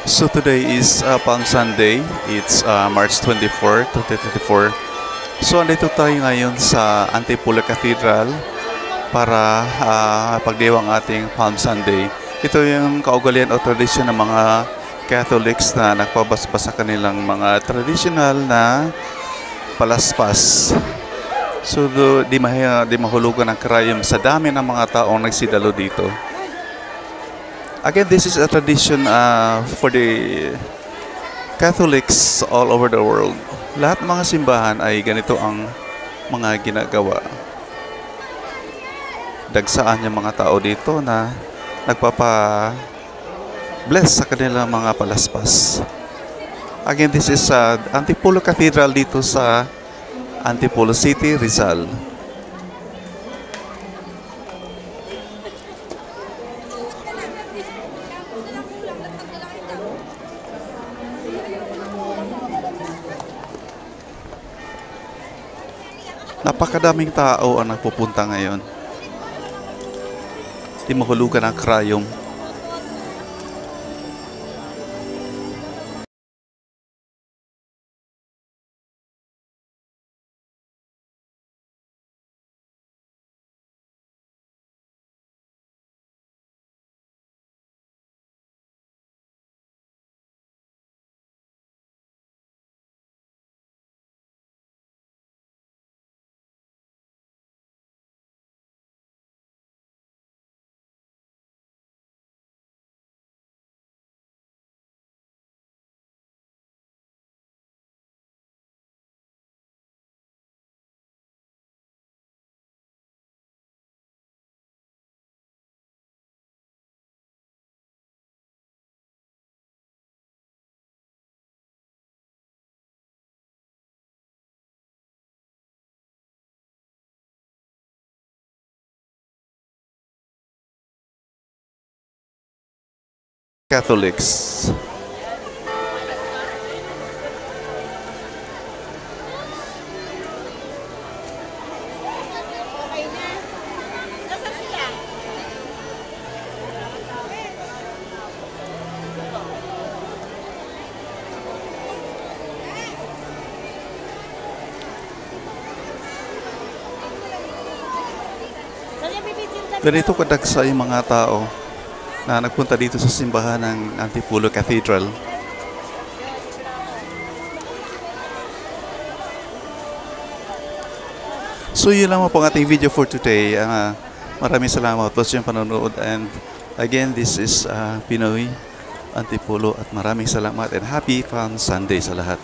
So today is Palm Sunday. It's March 24, 2024. So andito tayo ngayon sa Antipolo Cathedral para pagdiwang ating Palm Sunday. Ito yung kaugalian o tradisyon ng mga Catholics na nagpabasbas sa kanilang mga traditional na palaspas. So di mahulugan ang karayom sa dami ng mga taong nagsidalo dito. Again, this is a tradition for the Catholics all over the world. Lahat ng mga simbahan ay ganito ang mga ginagawa. Dagsaan yung mga tao dito na nagpapa-bless sa kanilang mga palaspas. Again, this is Antipolo Cathedral dito sa Antipolo City, Rizal. Napakadaming tao ang nagpupunta ngayon. Di mahulugan ang krayom. Catholics. Ganito kadagsa yung mga tao na nagpunta dito sa simbahan ng Antipolo Cathedral. So yun lang po ang ating video for today. Maraming salamat po sa inyong panonood, and again, this is Pinoy Antipolo, at maraming salamat and happy Palm Sunday sa lahat.